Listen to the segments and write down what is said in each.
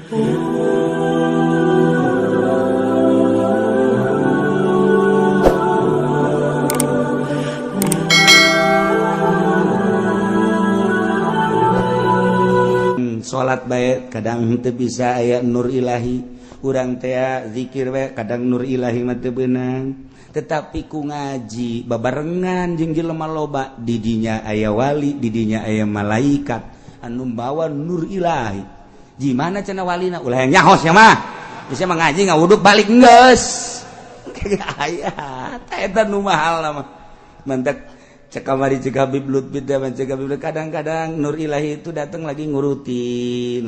Salat bae kadang teu bisa aya nur ilahi, urang teh zikir we kadang nur ilahi mah teu beunang. Tetapi ku ngaji babarengan jeung jelema loba di dinya aya wali, di dinya aya malaikat anu bawa nur ilahi. Gimana cenah walina ulah yang nyahos ya mah. Bisa mah ngaji ngawuduk balik geus. Aya eta nu mahal mah. Mantap cek kamari cek Habib Lutfi cek Habib kadang-kadang nur ilahi itu datang lagi ngurutin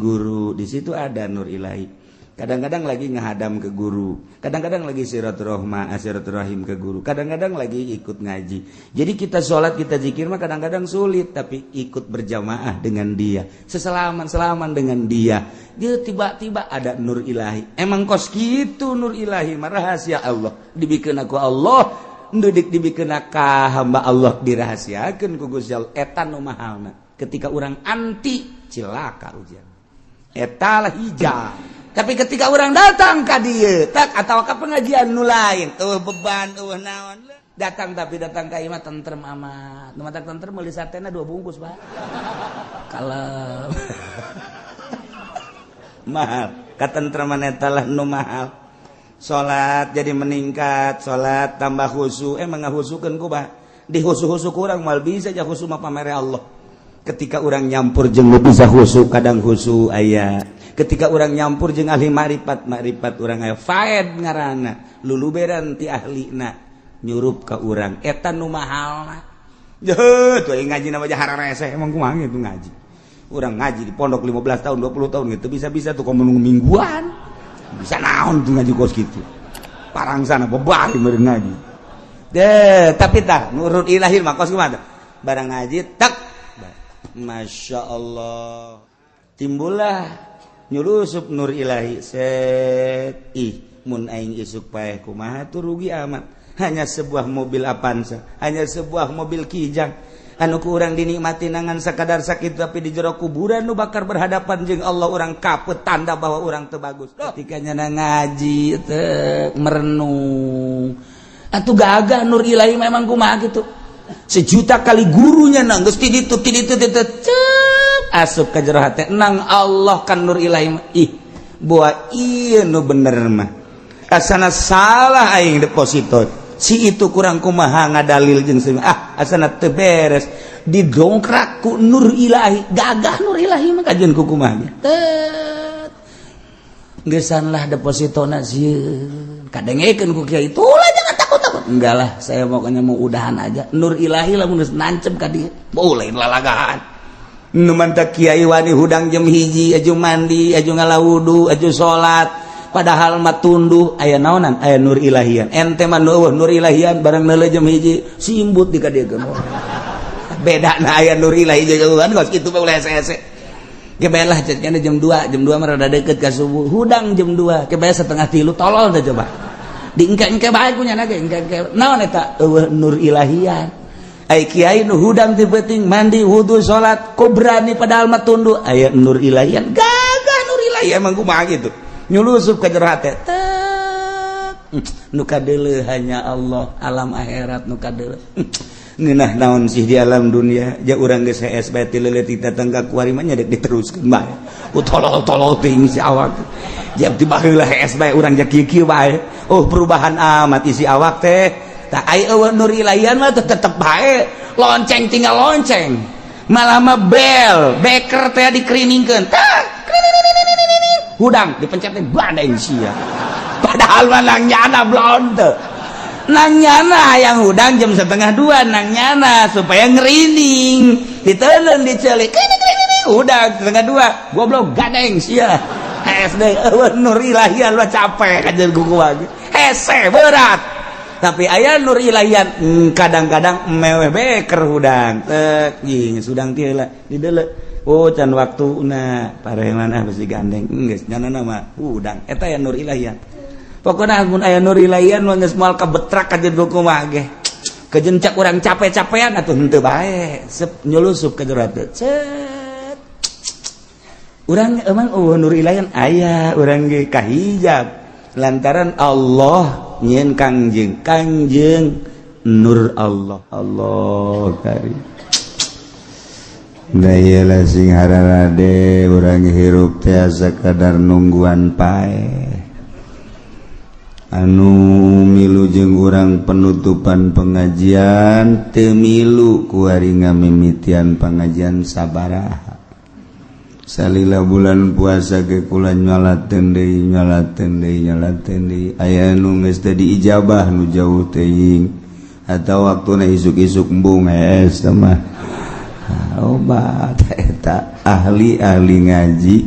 guru, di situ ada nur ilahi. Kadang-kadang lagi ngehadam ke guru, kadang-kadang lagi silaturahim ke guru, kadang-kadang lagi ikut ngaji. Jadi kita sholat kita zikir mah kadang-kadang sulit, tapi ikut berjamaah dengan dia, seselaman dengan dia. Dia tiba-tiba ada nur ilahi. Emang kos gitu nur ilahi mah rahasia Allah dibikin aku Allah. Ndudik dibikeun ka hamba Allah dirahasiakeun ku Gusti Allah eta nu mahalna. Ketika orang anti cilaka ujian. Eta lah hijau. Tapi ketika orang datang ka dieu tak atawa ka pengajian nu lain, beban naon datang tapi datang ka imah tentrem amat. Nu matak tentrem meuli satena 2 bungkus, Pak. Kalem. Mahal. Katentreman eta lah nu mahal. Salat jadi meningkat, salat tambah khusyuk, emang ngahusukeun ku bah. Di khusyuk-khusyuk urang mal bisa aja khusyuk mah pamere Allah. Ketika orang nyampur jeung nu bisa khusyuk kadang khusyuk aya. Ketika orang nyampur jeung ahli makrifat urang aya faed ngaranna. Luluberan ti ahlina nyurup ka urang. Eta nu mahalna. Jeuh, tuh ngaji na aja harareseh emang kumaha gitu ngaji. Urang ngaji di pondok 15 tahun, 20 tahun gitu bisa-bisa tuh komo mingguan. Bisa naon tuh ngaji kos gitu parang sana bebari meureun ngaji tapi tah nurut ilahi mah kos kumaha barang ngaji tak Masya Allah timbullah nyulusup nur ilahi set mun aing isuk paeh kumaha tuh rugi amat hanya sebuah mobil Avanza hanya sebuah mobil Kijang anu ku urang dinikmati nangan sakadar sakit tapi di jero kuburan nu bakar berhadapan jeung Allah urang kaput tanda bahwa urang teu bagus. Ketika nyana ngaji teu merenung. Atuh gagah nur ilahi memang kumaha kitu. Sejuta kali gurunya nang geus ti ditu asup ka jero hate nang Allah kan nur ilahi ih boa ieu nu bener mah. Asana salah aing deposito. Si itu kurang kumaha ngadalil jeung asana teu beres didongkrak ku nur ilahi gagah nur ilahi mah kajeun ku kumaha tet gesan lah depositona sieun kadengekeun ku kiai tulah jangan takut enggak lah saya pokoknya mau udahan aja nur ilahi lamun geus nancep ka dieu boleh lalagahan nu mantap kiai wani hudang jam hiji aju mandi aju ngalawudu aju salat padahal mah tunduh aya naonan aya nur ilahian ente mah nur ilahian barang neuleuh jam hiji simbut di kadiekeun bedana aya nur ilahi jeung kan geus kitu mah ulah hese-hese ge bae lah cenah jam 2 mah rada deukeut ka subuh hudang jam 2 ke bae 2:30 tolol teh coba diengke-engke bae ku nya ge engke naon eta nur ilahian ai kiai nu hudang teu penting mandi wudu salat ku berani padahal mah tunduh aya nur ilahian gagah nur ilahi emang kumaha gitu nyulusup ka jero hate nu kadeuleu hanya Allah alam akhirat nu kadeuleu ngeunah naon sih di alam dunia ja urang geus HS bae ti leuleut datang ka kuari mah nya dek diteruskeun bae utolol-tolol teuing si awak ja tiba heula HS bae urang ja kieu-kieu bae perubahan amat isi awak teh tah ai eueuh nur ilahian mah tetep bae lonceng tinggal lonceng malah mah bel beker teh dikeriningkeun tah hudang dipencetin bandeng sia padahal mah nang nyana blonde nang nyana yang hudang jam 1:30 nang nyana supaya ngerining diteuleun dicelik hudang 1:30 goblok gandeng sia SD nur ilahian mah capek kajeun kuku lagi hese berat tapi aya nur ilahian kadang-kadang meweh beker hudang teu sudang teh heula di deuleu can waktuna pareman besi gandeng geus nyanana mah udang eta ya nur ilahian pokona mun aya nur ilahian mah geus moal kabetrak ka jeung kumaha ge kejeun cak urang capek-capean atuh henteu bae sep nyulusup ka jero cet urang emang nur ilahi aya urang ge kahijab lantaran Allah nyieun kangjeng nur Allah karim. Da iyalah sing hararade urang hirup teh sakadar nungguan pae. Anu milu jeung urang penutupan pengajian teu milu ku ari ngamimitian pengajian sabaraha. Salila bulan puasa ge kula nyolateun deui aya nu geus teu diijabah nu jauh teuing atawa waktuna isuk-isuk embung mah. Obat eta ahli ngaji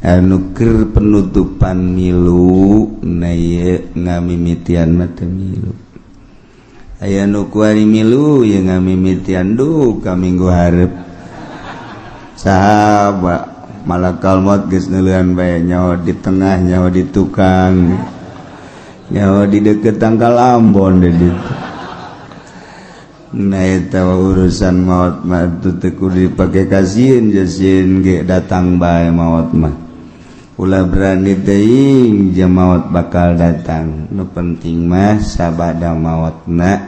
anu keur penutupan milu na ieu ngamimitian mah teu milu. Aya nu kuari milu ye ngamimitian duh ka minggu hareup. Saha malakal maut geus neuleuhan bae nyawa di tengah nyawa di tukang nyawa di deukeut tangkal Ambon deh ditu. Nah eta urusan maut mah teu kudu dipake kasieun jasieun ge datang bae maut mah. Ulah berani teuing jeung maut bakal datang. Nu penting mah sabada mautna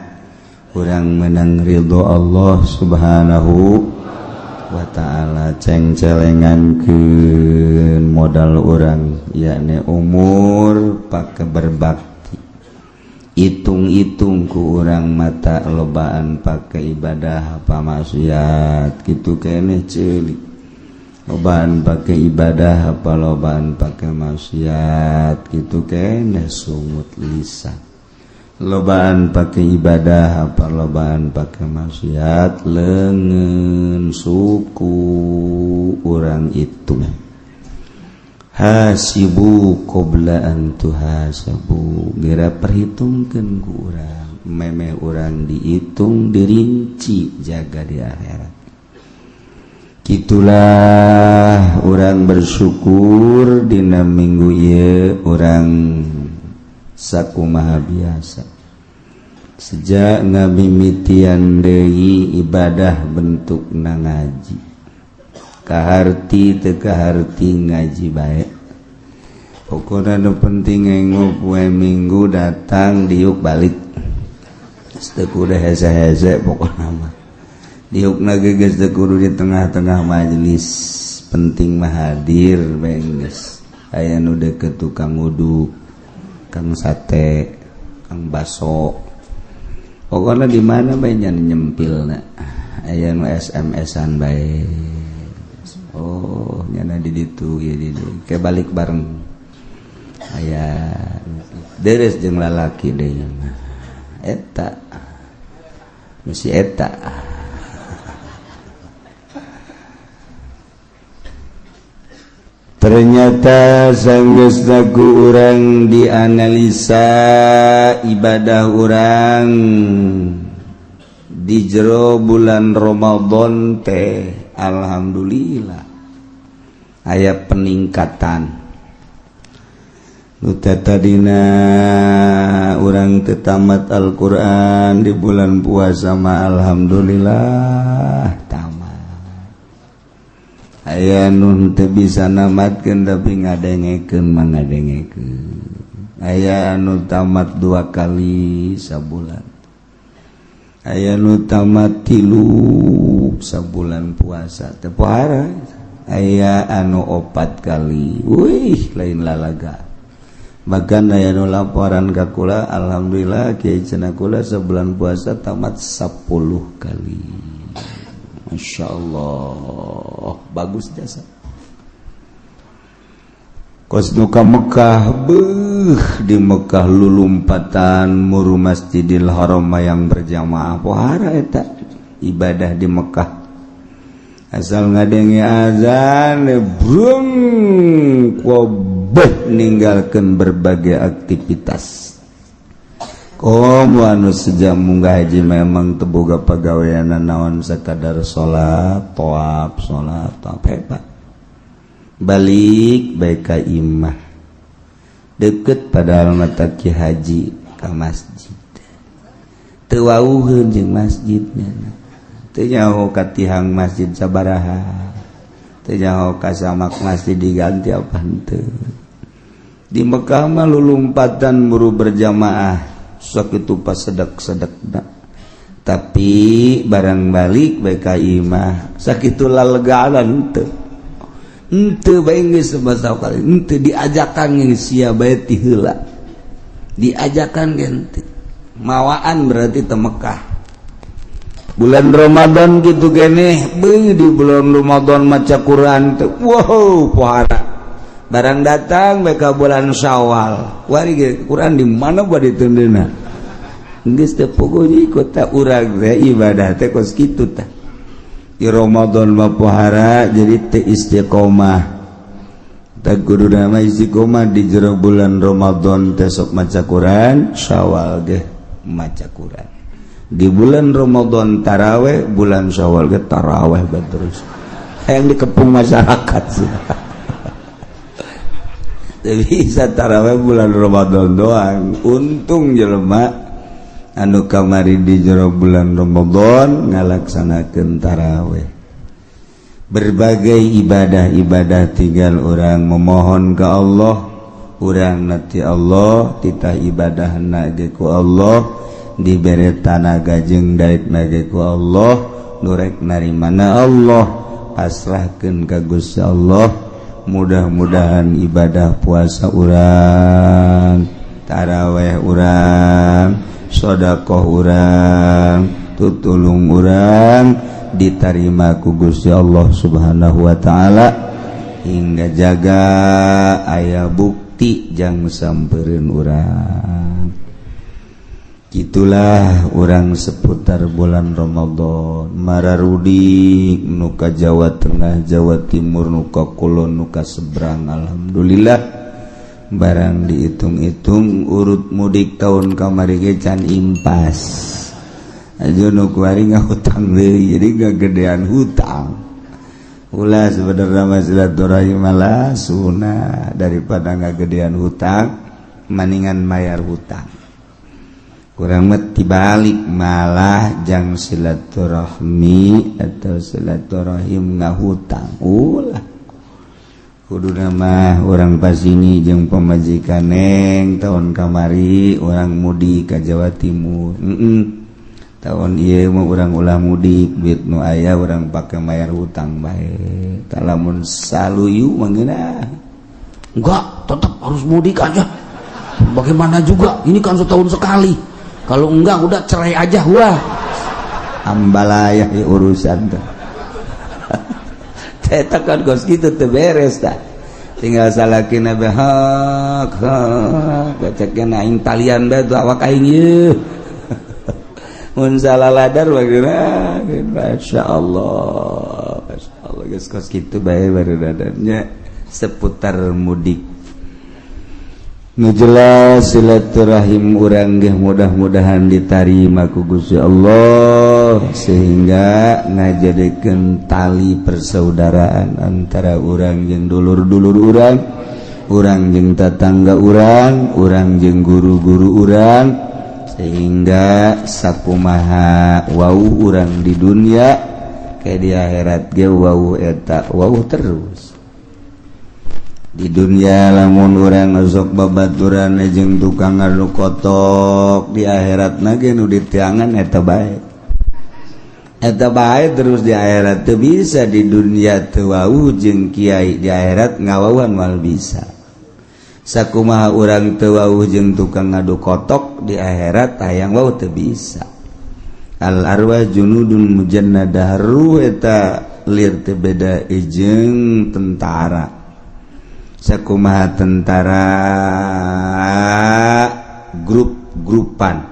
urang meunang ridho Allah Subhanahu wa ta'ala. Cengcelengankeun modal urang yakni umur pake berbakti. Itung-itung ku urang mata lobaan pake ibadah apa maksiat kitu keneh ceulik. Lobaan pake ibadah apa lobaan pake maksiat kitu keneh sungut lisan. Lobaan pake ibadah apa lobaan pake maksiat leungeun suku urang itu. Hasibu qabla an tuhasabu, geura perhitungkeun ku urang meme urang dihitung dirinci jaga di akhirat. Kitulah urang bersyukur dina minggu ieu urang sakumaha biasa. Sejak ngamimitian deui ibadah bentukna ngaji. Kaharti teu kaharti ngaji bae. Pokona nu penting enggo poe Minggu datang diuk balik. Teu kudu hese-hese pokona mah. Diukna ge geus teu kudu di tengah-tengah majelis. Penting mah hadir bae geus. Aya nu deukeut tukang uduk, kang sate, kang baso. Pokona di mana bae nya nyempilna. Aya nu SMS-an bae. Oh nyana di ditu ya di ke balik bareng aya deres jeung lalaki deui mah eta mesti eta ternyata sanggeusna ku urang dianalisa ibadah urang di jero bulan Ramadan teh alhamdulillah aya peningkatan. Nu tadina urang teu tamat Al-Qur'an di bulan puasa mah alhamdulillah tamat. Aya nu teu bisa namatkeun tapi ngadengekeun mah ngadengekeun. Aya anu tamat 2 kali sabulan. Aya nu tamat 3 sabulan puasa teu pohara. Aya anu 4 kali. Wih lain lalaga. Bahkan aya nu laporan ka kula alhamdulillah kiai cenah kula sebulan puasa tamat 10 kali. Masyaallah bagus jasa. Kos nu ka Mekah di Mekah lulumpatan muru Masjidil Haram yang berjamaah pohara eta ibadah di Mekah. Asal ngadenge azan brung kobeh ninggalkeun berbagai aktivitas. Komo anu sejam munggah haji memang teu boga pagaweana naon sakadar salat, tawaf, hebat. Balik bae ka imah. Deukeut padahal mata ki haji ka masjid. Teu wauheun jeung masjidnya. Teu nyaho ka tihang masjid sabaraha. teu nyaho kasamak masih diganti apa henteu. Di Mekah mah lulumpatan muru berjamaah sakitu pas sedek-sedekna. Tapi barang balik bae ka imah sakitu lalegaan henteu bae geus sabasa kali henteu diajakan geus sia bae ti heula. Diajakan ge henteu. Mawaan berarti teu Mekah. Bulan Ramadan gitu keneh beung di bulan Ramadan maca Quran teh wow pohara. Barang datang mereka bulan Syawal. Wari ge Quran di mana bade teundeuna? Geus teu pogo ikut ta urang teh ibadah teh kos kitu tah. Di Ramadan mah pohara jadi teu istiqomah. Tak kudu nama istiqomah di jero bulan Ramadan teh sok maca Quran, Syawal ge maca Quran. Di bulan Ramadan taraweh, bulan Syawal ge taraweh terus. Hayang dikepung masyarakat sih. Bisa taraweh bulan Ramadan doang. Untung jelema anu kamari di jero bulan Ramadan ngalaksanakeun taraweh. Berbagai ibadah-ibadah tinggal orang memohon ke Allah, urang nati Allah, titah ibadahna ge ku Allah, dibere tanaga jeung daitna ge ku Allah, nurek narimana Allah, pasrahkeun ka Gusti Allah. Mudah-mudahan ibadah puasa urang, taraweh urang, sedekah urang, tutulung urang diterima ku Gusti Allah Subhanahu wa taala hingga jaga aya bukti jang sampeureun urang. Itulah orang seputar bulan Ramadan mararudik nuka Jawa Tengah, Jawa Timur, nuka Kulon, nuka seberang. Alhamdulillah barang dihitung-hitung urut mudik tahun kamari ge can impas aja nu kuari ngahutang deui jadi gagedean hutang. Ulah sebenarnya mah silaturahim malah sunah daripada ngagedean hutang maningan mayar hutang. Kurang mati balik malah jang silaturahmi atau silaturahim ngahutang. Ulah kudu nama orang pas ini jeung pamajikan neng tahun kamari orang mudik ka Jawa Timur. Tahun ieu mah urang ulah mudik duit nu aya urang pake mayar hutang bae. Talamun saluyu mangeuna. Enggak, tetap harus mudik aja. Bagaimana juga, ini kan setahun sekali. Kalau enggak udah cerai aja wah. Ambalayah ya urusan teh. Eta kan kos kitu teu beres tah. Tinggal salakina bae hak. Bacakeun aing talian bae tuh awak aing ieu. Mun salaladar bagina masyaallah. Masyaallah geus kos kitu bae barudadannya seputar mudik. Nu jelas silaturahim urang ge mudah-mudahan diterima ku Gusti Allah sehingga ngajadikeun tali persaudaraan antara urang jeung dulur-dulur urang, urang jeung tetangga urang, urang jeung guru-guru urang sehingga sakumaha wau urang di dunia kayak di akhirat ge wau eta wau terus. Di dunia lamun urang sok babaturan jeung tukang anu kotok, di akhiratna ge nu ditiangan eta bae. Eta bae terus di akhirat teu bisa, di dunia teu wau jeung kiai, di akhirat ngawauan mal bisa. Sakumaha urang teu wau jeung tukang ngadu kotok, di akhirat hayang wau teu bisa. Al arwah junudun mujannadah, ruh eta lir teu beda jeung tentara. Sakumaha tentara grup-grupan,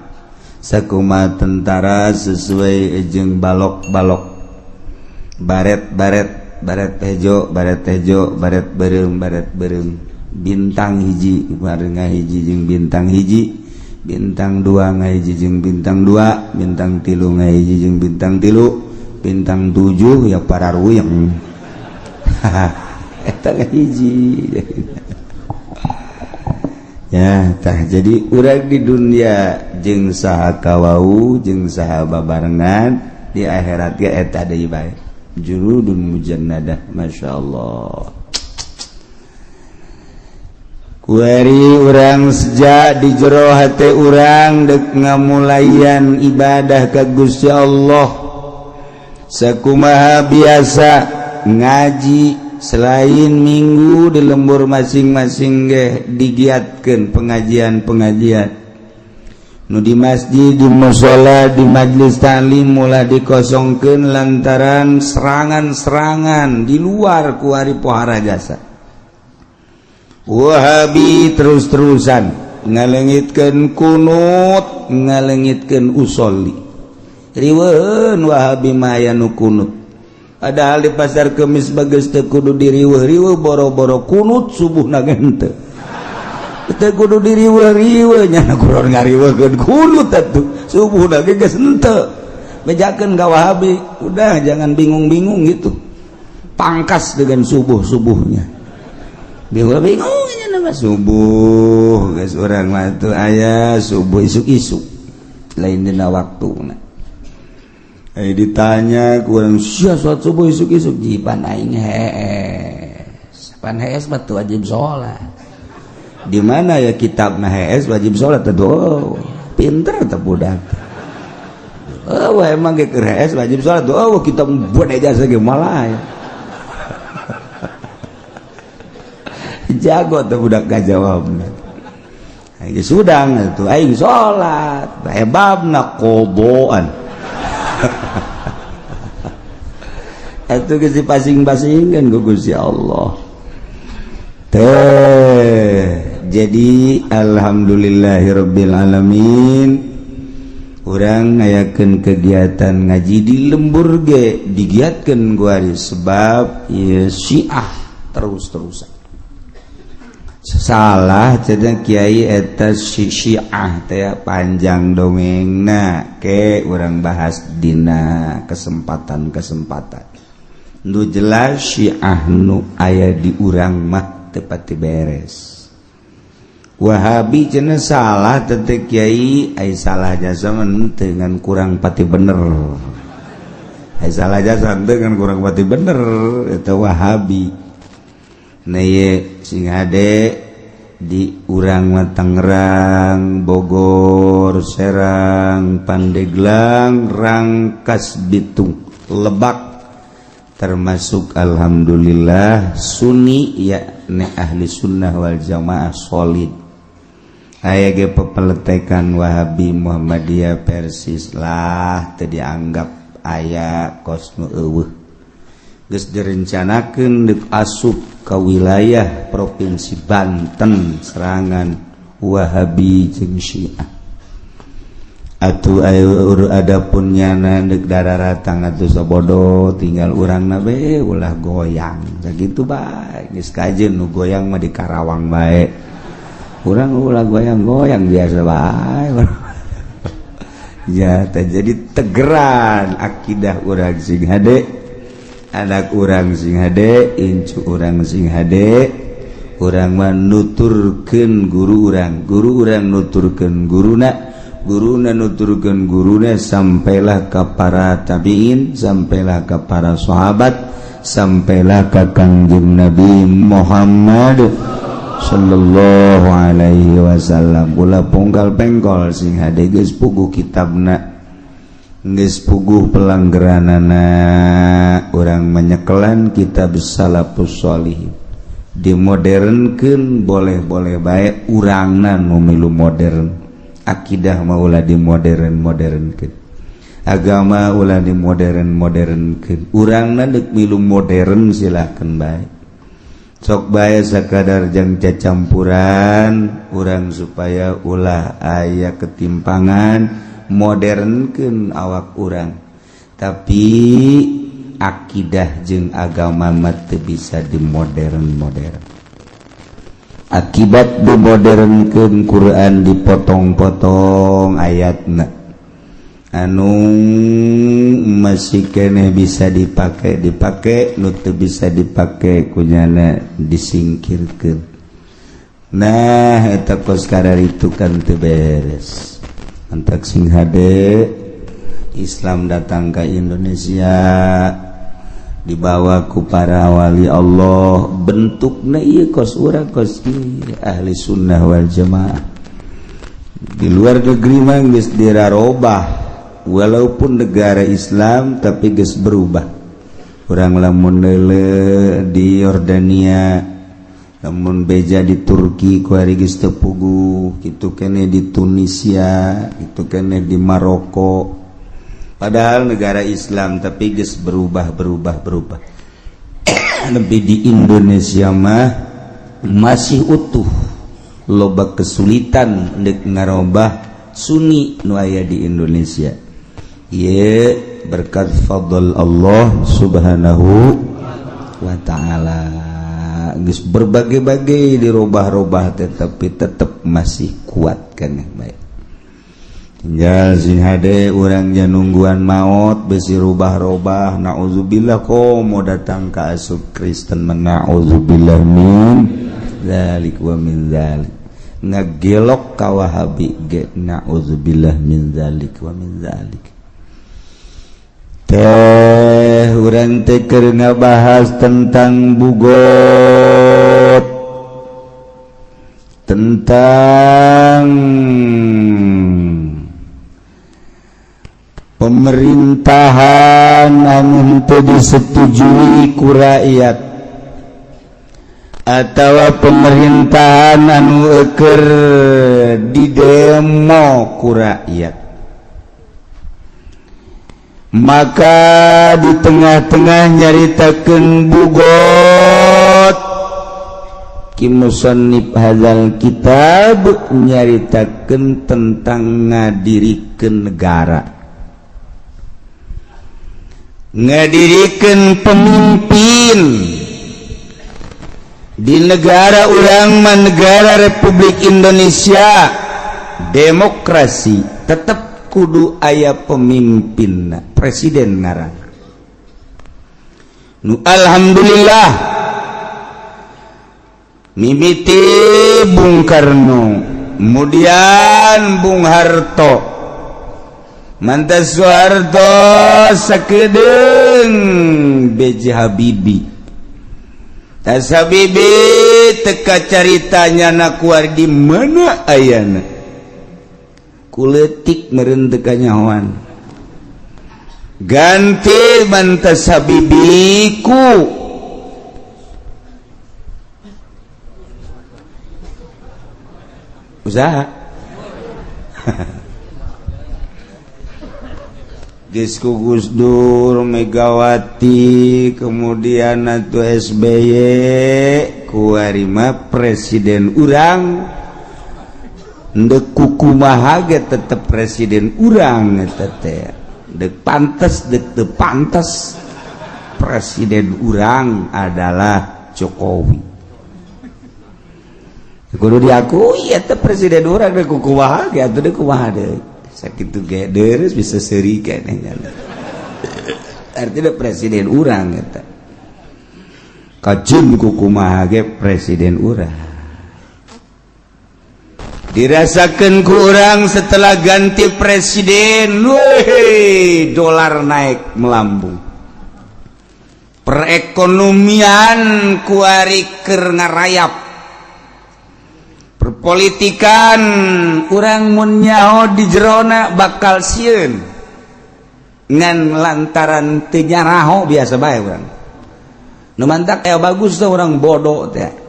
sakumaha tentara sesuai jeung balok-balok, baret hejo, baret beureum, bintang hiji ngarenga hiji jeung bintang hiji, bintang dua ngahiji jeung bintang dua, bintang tilu ngahiji jeung bintang tilu, bintang 7 ya para ruyeng. Eta hiji. Ya, tah jadi urang di dunia jeung saha kawau jeung saha babarengan, di akhirat ge eta deui bae. juludun mujannadah masyaallah. Kuari urang sejak di jero hate urang dek ngamulayan ibadah ka Gusti Allah sakumaha biasa ngaji selain minggu di lembur masing-masing ge digiatkeun pengajian-pengajian nu di masjid di mushola di majelis taklim mulai dikosongkeun lantaran serangan-serangan di luar kuari pohara jasa. Wahabi terus-terusan ngalengitkeun kunut ngalengitkeun usolli riweuheun Wahabi mah aya nu kunut padahal di pasar Kemis bageus teu kudu diriweuh-riweuh boro-boro kunut subuhna ge henteu teu kudu diriweuh-riweuh nya kuron ngariweuhkeun kunut atuh subuhna ge geus henteu bejakeun ka Wahabi udah jangan bingung-bingung gitu pangkas dengan subuh-subuhnya bingung nama subuh guys orang mah tuh aya subuh isuk-isuk lain dina waktuna ditanya kurang sia salat subuh isuk-isuk jipan aing hees pan hees mah teu wajib salat di mana ya kitabna hees wajib salat tuh pinter teh budak emang ge keur hees wajib salat tuh kitab buat ijazah ge malah ya jago tuh budak ngajawabna aing sudang atuh aing salat hebabna qoboan atuh geus dipasing-pasingkeun ku Gusti Allah teh jadi alhamdulillahirabbil alamin urang ngayakeun kegiatan ngaji di lembur ge digiatkeun ku ari sebab ieu Syiah terus-terusan salah cenah kiai eta Syiah teh panjang dongengna ke urang bahas dina kesempatan-kesempatan nu jelas Syiah nu aya di urang mah teu pati beres Wahabi cenah salah teh kiai ai salah jasa dengan kurang pati bener ai salah jasa dengan kurang pati bener eta Wahabi naye sing hade di urang mah Tangerang, Bogor, Serang, Pandeglang, Rangkas Bitung, Lebak termasuk alhamdulillah Sunni yakni ahli sunnah wal jamaah solid aya ge pepeletekan Wahabi Muhammadiyah Persis lah teu dianggap aya kos nu eueuh geus direncanakeun deuk asup ka wilayah provinsi Banten serangan Wahabi jeung Syiah atuh adapun nyana deuk dararatang atuh sabodo tinggal urangna be ulah goyang sakitu bae geus kajeun nu goyang mah di Karawang bae urang ulah goyang-goyang biasa bae ya jadi tegeran akidah urang sing hade anak urang sing hade incu urang sing hade urang mah nuturkeun guru urang nuturkeun guruna nuturkeun guruna sampailah ka para tabiin sampailah ka para sahabat sampailah ka Kangjeng Nabi Muhammad sallallahu alaihi wasallam ulah pungkal pengkol sing hade geus puguh kitabna geus puguh pelanggeranana urang menyekelan kitab salafus sholihin dimodernkeun boleh-boleh bae urangna nu milu modern akidah mah ulah dimodernkeun agama ulah dimodernkeun urangna deuk milu modern silahkeun bae sok bae sakadar jang cacampuran urang supaya ulah aya ketimpangan modernkeun awak urang tapi akidah jeung agama mah teu bisa dimodern akibat dimodernkeun Quran dipotong-potong ayatna anu masih keneh bisa dipake nu teu bisa dipake kunyana disingkirkeun nah eta kos kararitu kan teu beres antak sing hade Islam datang ke Indonesia dibawaku para wali Allah bentukna ieu kos urang kos ahli sunnah wal jamaah. Di luar negeri mah geus dirarobah walaupun negara Islam tapi geus berubah. Urang lamun neule di Yordania, lamun beja di Turki ku ari geus teu puguh, kitu keneh di Tunisia, kitu keneh di Maroko. Padahal negara Islam tapi geus berubah. Lebih di Indonesia mah masih utuh, loba kesulitan dek ngarobah Sunni nu aya di Indonesia. Ye berkat fadl Allah Subhanahu wa taala. Geus berbagai-bagai dirobah-robah tetapi tetap masih kuat keneh bae. Tinggal sing hade urang janungguan maut besi rubah-robah naudzubillah komo datang ka asup Kristen menauzubillah min zalik wa min zalik ngagelok ka Wahabi ge naudzubillah min zalik wa min zalik. Teh urang teh keur ngabahas tentang bugot, tentang pemerintahan anu teu disetujui ku rakyat atawa pemerintahan anu keur didemo ku rakyat. Maka di tengah-tengah nyaritakeun bugot ki musannif hadzal kitab nyaritakeun tentang ngadirikeun negara, ngadirikeun pemimpin di negara urang mah negara Republik Indonesia demokrasi tetap kudu aya pemimpinna presiden ngaran. Nu alhamdulillah mimiti Bung Karno, kemudian Bung Harto, mantan Soeharto sakedeung B.J. Habibie. Tas Habibie teka caritanya nakuar di mana ayana. Kuletik meureun teu kanyahoan. Ganti mantas Habibie ku usaha. Geus ku Gus Dur, Megawati, kemudian atuh SBY, ku ari mah presiden urang. Dek kukumaha ge tetep presiden urang eta teh. Dek pantes dek teu pantes presiden urang adalah Jokowi. Kudu diakui eta presiden urang dek kukumaha ge atuh dek kumaha deui. Sakitu ge deres bisa seuri keneh. Artinya presiden urang eta. Kajeun kukumaha ge presiden urang. Dirasakan ku orang setelah ganti presiden, dolar naik melambung, perekonomian kuari keur ngarayap, perpolitikan orang mun nyaho di jerona bakal sieun ngan lantaran teu nyaraho biasa bae urang. Nu mantak aya bagus teh urang bodoh teh.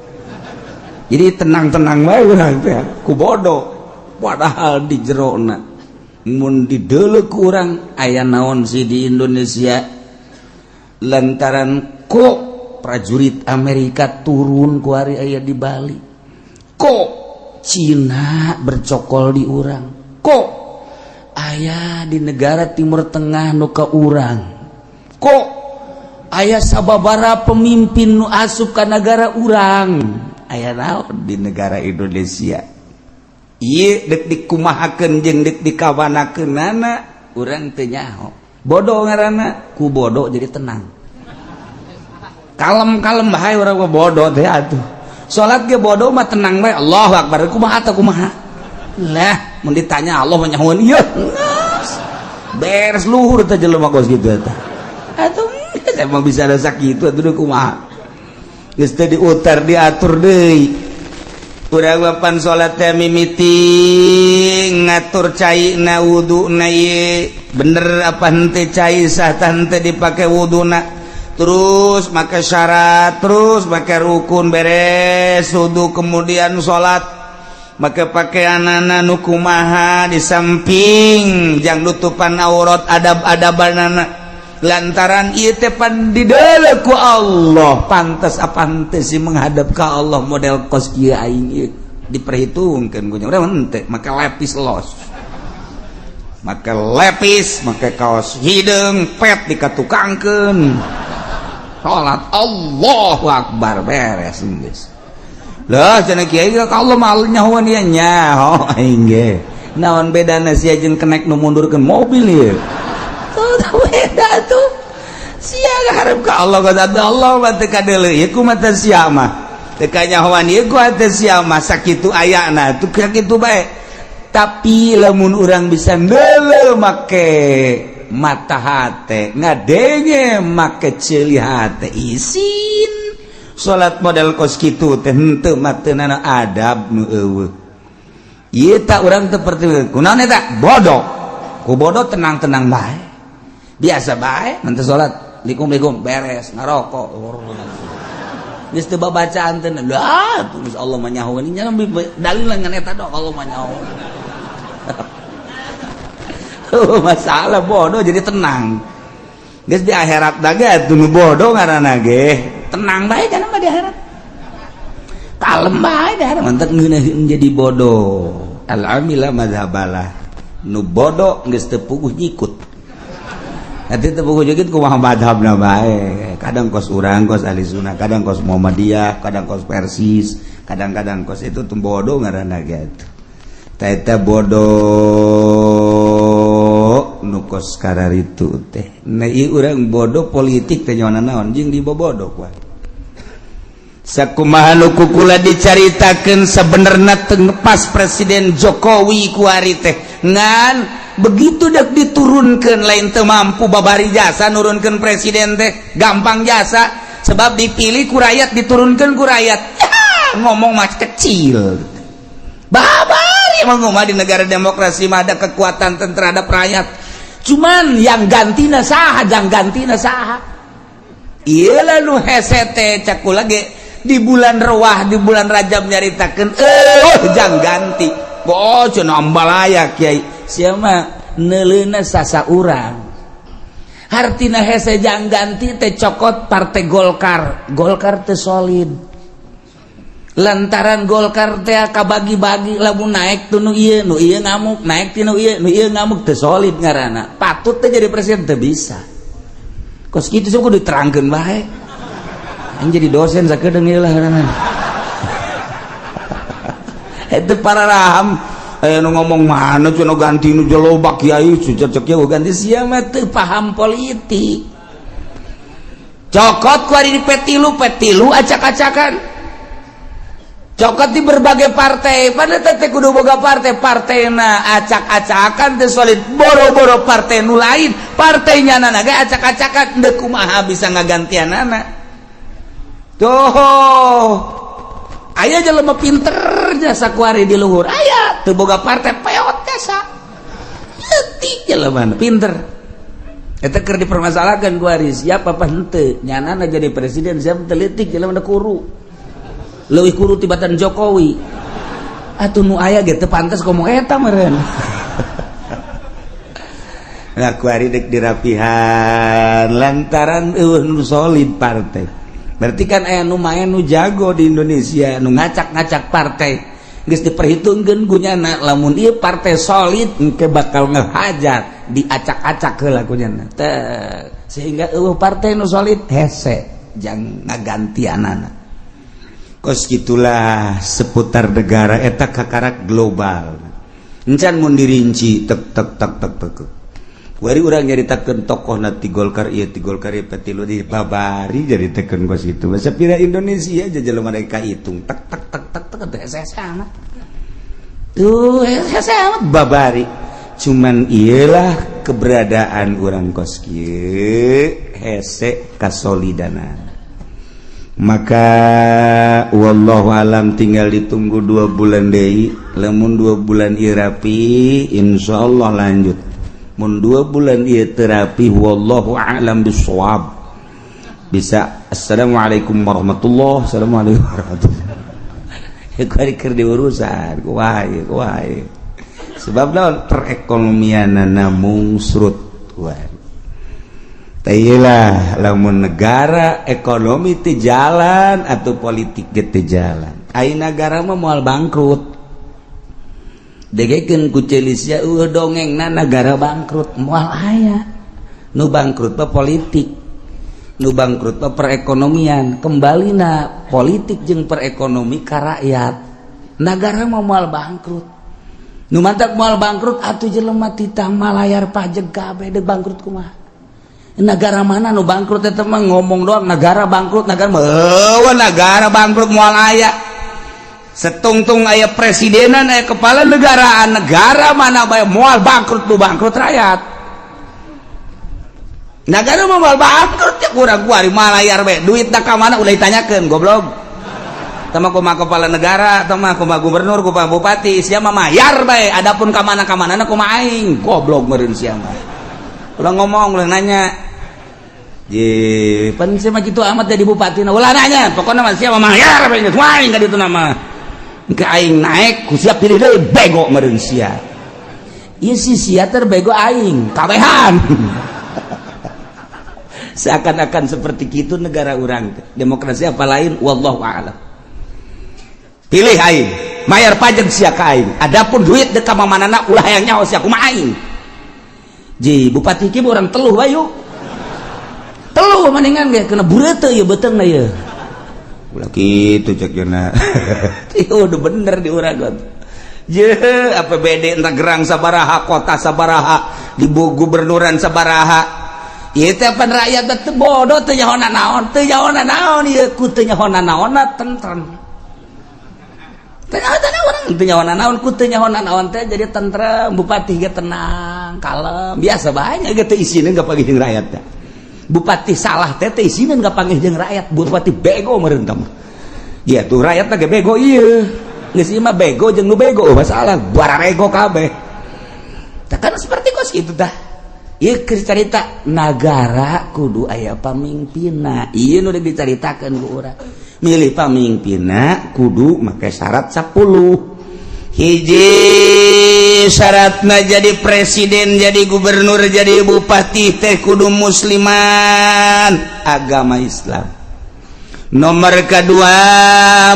Jadi tenang-tenang bae urang teh ku bodoh, padahal di jerona mun dideuleuh ku urang aya naon sih di Indonesia lantaran kok prajurit Amerika turun ku ari aya di Bali, kok Cina bercokol di urang, kok aya di negara Timur Tengah nu ka urang, kok aya sababaraha pemimpin nu asup ka negara urang. Aya naon di negara Indonesia ieu dek dikumahakeun jeung dek dikawanakeunana urang teu nyaho. Bodoh ngaranna, ku bodoh jadi tenang, kalem-kalem bae urang mah bodoh teh atuh. Salat ge bodoh mah tenang bae, Allahu Akbar kumaha teh kumaha. Lah mun ditanya Allah mah nyahoan ieu beres luhur teh jelema kos kitu eta. Atuh emang bisa ada sakit atuh kumaha geus teu diutar diatur deui urang papan salat teh mimiti ngatur caina wuduna ieu bener apa henteu cai sah teh dipake wuduna terus make syarat terus make rukun beres wudu kemudian salat make pakaianana nu kumaha di samping jang nutupan aurat adab-adabanana lantaran ieu teh pan dideuleu ku Allah pantes apa henteu sih menghadap ka Allah model kos kieu aing ieu diperhitungkeun ku nya urang henteu make lepis los make lepis make kaos hideung pet dikatukangkeun salat Allahu Akbar beres geus. Lah cenah kiai ka Allah mah nyahoan ieu nyaho aing ge. Naon bedana sia jeung kenek nu mundurkeun mobil ieu? Tuh beda tuh. Sia hareup ka Allah kata Allah mah teu kadeuleu ieu kumaha teh sia mah. Teu kanyahoan ieu ku teh sia mah sakitu ayana tuh kitu bae. Tapi lamun urang bisa ndeuleu make mata hate ngadenge make ceuli hate isin salat model kos kitu teh henteu mateunana adab nu eueuh ieu tak urang teu perti kunaon eta bodoh ku bodoh tenang-tenang bae biasa bae mun teu salat likum-likum beres ngarokok geus teu babacaan teh lah tulis Allah mah nyahoeun nya dalil ngan eta dok Allah mah nyahoeun masalah bodoh jadi tenang geus di akhirat daga atuh nu bodoh ngaranna ge tenang bae kana mah di akhirat kalem bae di akhirat mantep ngeunaheun jadi bodoh al-amila madzhabalah nu bodoh geus teu puguh nyikut atuh teu puguh nyikut kumaha madzhabna bae kadang kos urang kos ahli sunnah kadang kos Muhammadiyah kadang kos Persis kadang-kadang kos itu tuh bodoh ngaranna ge atuh ta eta bodoh nukos karar itu teh nah ieu urang bodoh politik teh nyawana naon jeung dibobodoh wae sakumaha nu kukula dicaritakeun sabenerna teu pas Presiden Jokowi ku ari teh ngan begitu dak diturunkeun lain teu mampu babari jasa nurunkeun presiden teh gampang jasa sebab dipilih ku rakyat diturunkeun ku rakyat ngomong mah kecil babari mah di negara demokrasi mah ada kekuatan terhadap rakyat cuman yang gantina saha jang gantina saha ieu nu hese teh cakula ge di bulan Rewah di bulan Rajab nyaritakeun jang ganti oh cenah ambalaya kiai sia mah neuleuna sasa urang hartina hese jang ganti teh cokot partai Golkar teh solid lantaran Golkar teh kabagi-bagi lamun naik tuh nu ieu ngamuk naik ti nu ieu ngamuk teu solid ngaranna patut teh jadi presiden teu bisa kos kitu sok kudu diterangkeun bae aing jadi dosen sakedeung ieu lah ngaranna eta pararaham aya nu ngomong mana cenah ganti nu jelobak kiai cecek kieu ganti sia mah teu paham politik cokot ku ari di petilu acak-acakan cokot di berbagai partai padahal teh kudu boga partai acak-acakan teh solid boro-boro partai nu lain partainya nana ge acak-acakan teu kumaha bisa ngagantianana tuh aya jelema pinter jasa kuari di luhur aya teu boga partai peot jasa leutik jelema pinter eta keur dipermasalahkeun kuari siapa apa henteu nyanana jadi presiden siapa teu leutik jelema kuru leuwih kuru tibatan Jokowi atuh nu aya ge teu pantes ngomong eta meureun ngaku ari dek dirapihan lantaran nu solid partai berarti kan aya nu main nu jago di Indonesia nu ngacak-ngacak partai geus diperhitungkeun gunyana lamun ieu partai solid engke bakal ngehajar diacak-acak heula gunyana teh sehingga eueuh partai nu solid hese jang ngagantianana kos gitulah seputar negara eta kakarak global encan mun dirinci tek wari urang nyaritakeun tokohna ti Golkar ieu petilu di babari nyaritakeun kos kitu basa pira Indonesia aja jelema mereka hitung tek hese amat tuh hese amat babari cuman iyalah keberadaan orang kos kieu hese kasolidanan. Maka wallahu alam tinggal ditunggu 2 bulan deui, lamun 2 bulan ieu rapi insyaallah lanjut. Mun 2 bulan ieu teu rapi wallahu a'lam bissawab. Bisa assalamualaikum warahmatullahi assalamualaikum warahmatullahi. Kuari keur diurusan kuwae. Sebab naon perekonomianna mungsrut kuwae. Tailah lamun negara ekonomi teu jalan atau politik ge teu jalan. Ai negara mah moal bangkrut. Degekeun ku Celisya dongengna negara bangkrut moal aya. Nu bangkrut mah politik. Nu bangkrut mah perekonomian. Kembalina politik jeung perekonomi ka rakyat. Negara mah moal bangkrut. Nu mantap moal bangkrut atuh jelema titang malayar pajeg kabeh deuk bangkrut kumaha. Negara mana nu bangkrut eta mah ngomong doang negara bangkrut negara bangkrut moal aya setungtung aya presidenan aya kepala negaraan negara mana bae moal bangkrut nu bangkrut rakyat negara mah moal bangkrut ya kurang kuari malayar bae duitna ka mana ulah ditanyakeun goblok tama kumaha kepala negara tama kumaha gubernur kumaha bupati sia mah mayar bae adapun ka mana-na kumaha aing goblok meureun sia mah ulah ngomong ulah nanya pan sia mah kitu amat jadi bupati ulah nanya pokona mah sia mah mayar bae wae ka ditu nama engke aing naek ku sia pilih deui bego meureun sia ieu si sia teh bego aing kabehan seakan-akan seperti kitu negara urang teh demokrasi apa lain wallahu a'lam pilih aing mayar pajak sia ka aing adapun duit deuk ka manana ulah hayang nyaho sia kumaha aing ji bupati kieu urang teluh bayu teluh mendingan ge kena bureuteu ieu beteungna ieu ulah kitu cek yeuna ieu udah bener di urang je APBD entah gerang sabaraha kota sabaraha di gubernuran sabaraha ieu teh pan rakyat teh bodoh teu nyaona naon ieu ku teu nyaona naonna tentrem teu nyaona naon teh jadi tentrem bupati ge tenang kalem biasa banyak ge teu isieun ka panggih jeung rakyat teh bupati salah teh teu isieun ka panggih jeung rakyat bupati bego meureun tah ya tuh rakyat ge bego ieu geus ieu mah bego jeung nu bego masalah bararego kabeh tah kan seperti kos kitu tah ieu keur carita nagara kudu aya pamimpinna ieu nu dicaritakeun ku urang milih pamimpinna kudu make syarat 10 hiji syaratna jadi presiden jadi gubernur jadi bupati teh kudu musliman agama Islam nomor kedua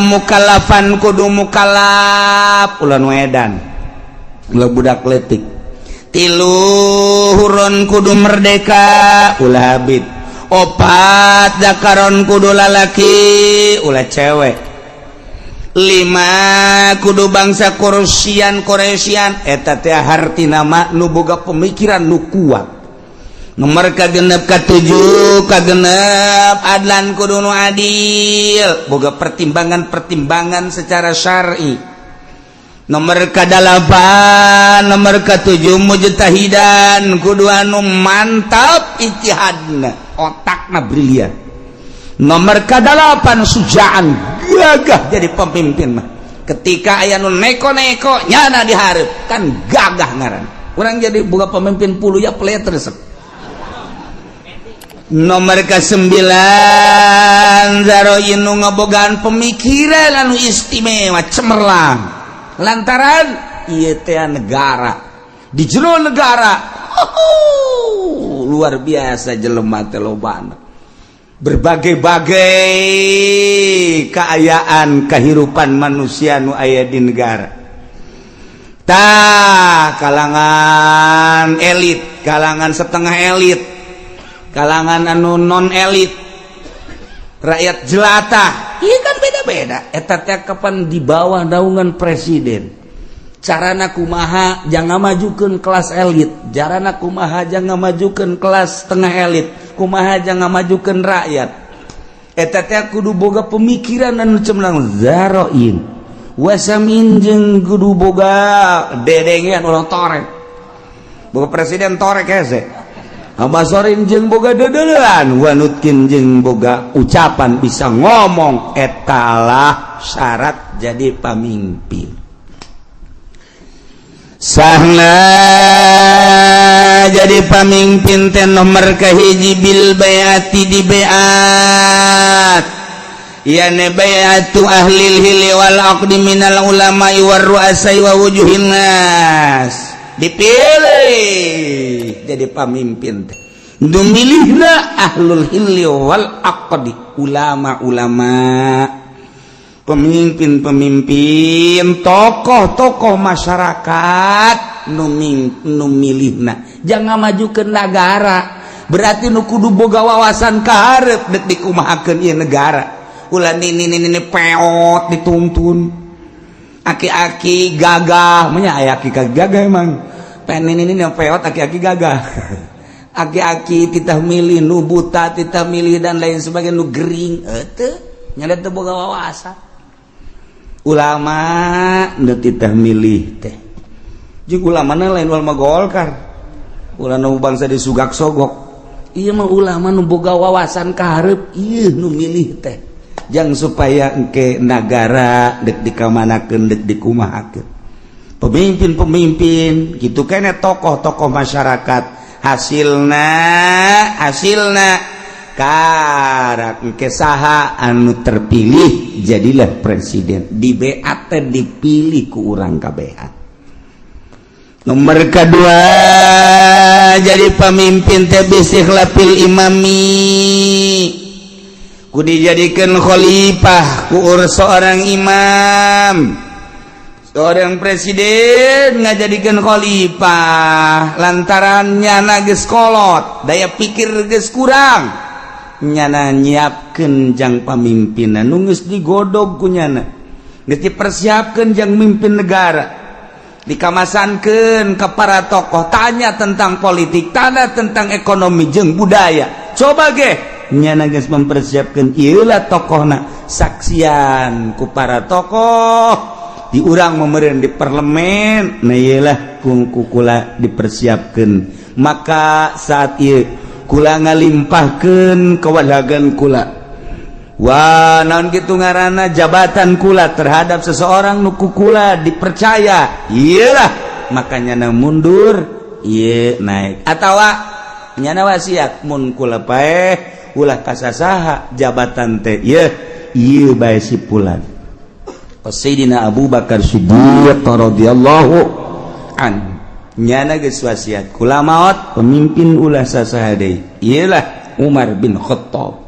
mukallafan kudu mukallaf ulah wedan ulah budak leutik tilu huron kudu merdeka ulah abid opat zakaron kudu lalaki ulah cewek 5 kudu bangsa Koresian eta teh hartina mah nu boga pemikiran nu kuat nomor kagenep ka-7 kagenep adlan kudu nu adil boga pertimbangan secara syar'i nomor ka-8 nomor ka-7 mujtahidan kudu anu mantap ijtihadna otakna brilian nomor ka-8 sujaan gagah jadi pemimpin mah ketika aya nu neko-neko nyana dihareup kan gagah ngaran urang jadi boga pemimpin puluh ya pleet resep nomor ka-9 zaroin nu ngabogaan pemikiran anu istimewa cemerlang lantaran ieu teh negara di jero negara luar biasa jelema teh lobana berbagai-bagai keayaan kehidupan manusia nu aya di negara tah kalangan elit kalangan setengah elit kalangan anu non elit rakyat jelata ieu kan beda-beda eta teh kapan di bawah naungan presiden carana kumaha jangan majukeun kelas elit carana kumaha jangan majukeun kelas tengah elit kumaha jangan majukeun rakyat eta teh kudu boga pemikiran anu cemerlang zaroin wasamin jeung kudu boga dedengean ulah torek boga presiden torek hese Abasorin jeung boga dedelan wanutkin jeung boga ucapan bisa ngomong etalah syarat jadi pamimpin sahna jadi pamimpin teh nomor kahiji bil bayati di bayat ya ne bayatu ahlil hili wal aqdi minal ulama war ru'asai wa wujuhin nas dipilih jadi pamimpin teh dumilihna ahlul hili wal aqdi ulama-ulama pemimpin-pemimpin tokoh-tokoh masyarakat numilihna jangan maju ke negara berarti nu kudu boga wawasan kaharep dek dikumahakeun ieu negara ulah ini peot dituntun aki-aki gagah nya aya aki gagah emang pen ini peot aki-aki gagah aki-aki titah milih nu buta titah milih dan lain sebagainya nu gering teu nya teu boga wawasan ulama nda titah milih teh jeung ulamana lain ulama Golkar ulama bangsa disugak sogok ieu mah ulama nu boga wawasan kaharep ieu nu milih teh jang supaya engke nagara dek dikamanakeun dek dikumahakeun pemimpin-pemimpin kitu keneh tokoh-tokoh masyarakat hasilna karak engke saha anu terpilih jadilah presiden di BAT dipilih ku urang kabehan nomor kedua jadi pemimpin teh bistikhlafil imami kudu dijadikan khalifah ku seorang imam seorang presiden ngajadikan khalifah lantaran nyana geus kolot daya pikir geus kurang nyana nyiapkeun jang pamimpinna nu geus digodog ku nyana geus dipersiapkeun jang mimpin negara dikamasankeun ka para tokoh tanya tentang politik tanya tentang ekonomi jeung budaya coba ge nyana geus mempersiapkeun ieu lah tokohna saksian ku para tokoh di urang memeureun di parlemen nah ieu lah kula dipersiapkeun maka saat ieu kula ngalimpahkeun kewadagan kula wah naon kitu ngaranna jabatan kula terhadap seseorang nu ku kula dipercaya ieu lah makanya na mundur ieu naik atawa nyana wasiat mun kula paeh ulah kasasaha jabatan teh ieu bae sipulan Sayyidina Abu Bakar Siddiq radhiyallahu anhu nyana geus wasiat kula maot pemimpin ulah sasaha deui ialah Umar bin Khattab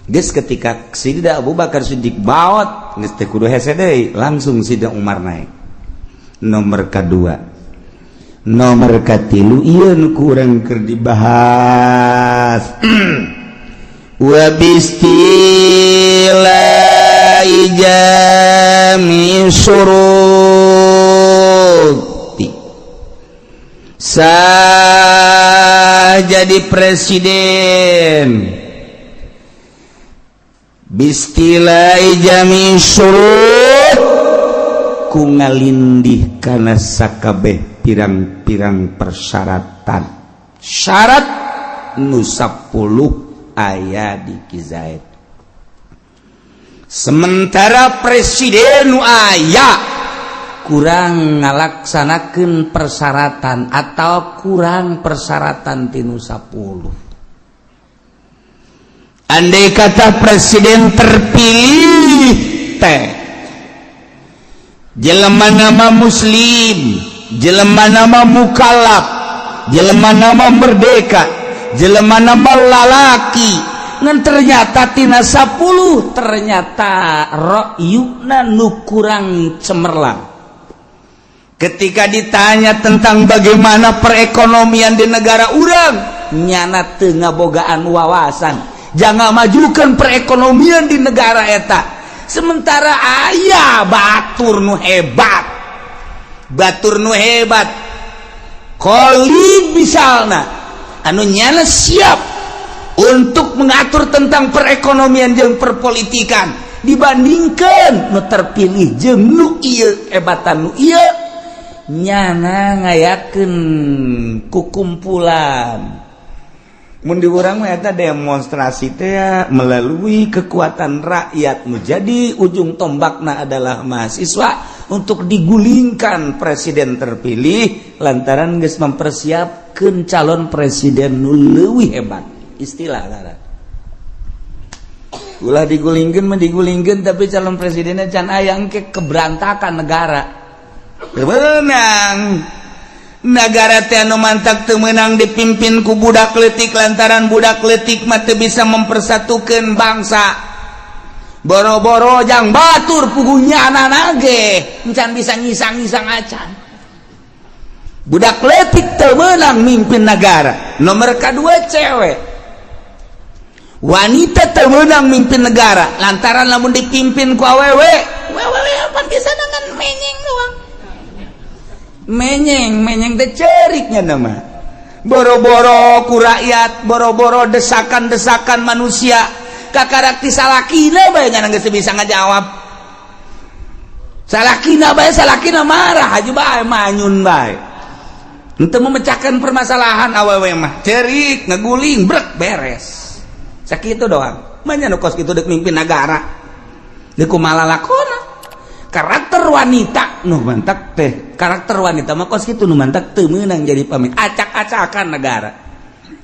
geus ketika Sayyidina Abu Bakar Siddiq maot geus teh kudu hese deui langsung Sayyidina Umar naik nomor kedua nomor katilu ieu nu kurang keur dibahas wa bistilahi jami suruti sah jadi presiden bistilahi jami surut ku ngalindih kana sakabeh pirang-pirang persyaratan syarat nu 10 aya di Kizaid sementara presiden nu aya kurang ngalaksanakeun persyaratan atau kurang persyaratan tinu 10 andai kata presiden terpilih teh jelema nama muslim jelema nama mukallaf jelema nama merdeka jelema nama lalaki ngan ternyata tina 10 ternyata ra'yuna nu kurang cemerlang ketika ditanya tentang bagaimana perekonomian di negara urang nyana teu ngabogaan wawasan jangan majukan perekonomian di negara eta sementara aya batur nu hebat khalid misalna anu nyana siap untuk mengatur tentang perekonomian jeung perpolitikan dibandingkan nu terpilih jeung nu ieu hebatan nu ieu nyana ngayakeun kukumpulan mun di urang mah eta demonstrasi teh melalui kekuatan rakyat menjadi ujung tombakna adalah mahasiswa untuk digulingkan presiden terpilih lantaran geus mempersiapkeun calon presiden nu leuwih hebat istilah ngaran ulah digulingkeun tapi calon presidennya can aya engke keberantakan negara menang negara teh anu mantak teu meunang dipimpin ku budak leutik lantaran budak leutik mah teu bisa mempersatukeun bangsa boro-boro jang batur pugunyana ge encan bisa ngisang-ngisang acan budak leutik teu meunang mimpin negara nomor kadua cewek wanita teu meunang mimpin negara lantaran lamun dipimpin ku awewe pan bisa dengan menyeng doang menyeng teh ceriknya nama boro-boro ku rakyat boro-boro desakan-desakan manusia kakarakti salakina bae nya geus bisa ngajawab salakina marah aja bae manyun bae henteu memecahkan permasalahan awewe mah cerik ngaguling brek beres sakitu doang mah nya nu kos kitu deuk mimpin negara deuk kumaha lakona karakter wanita nu mantak teh karakter wanita mah kos kitu nu mantak teu meunang jadi pamimpin acak-acakan negara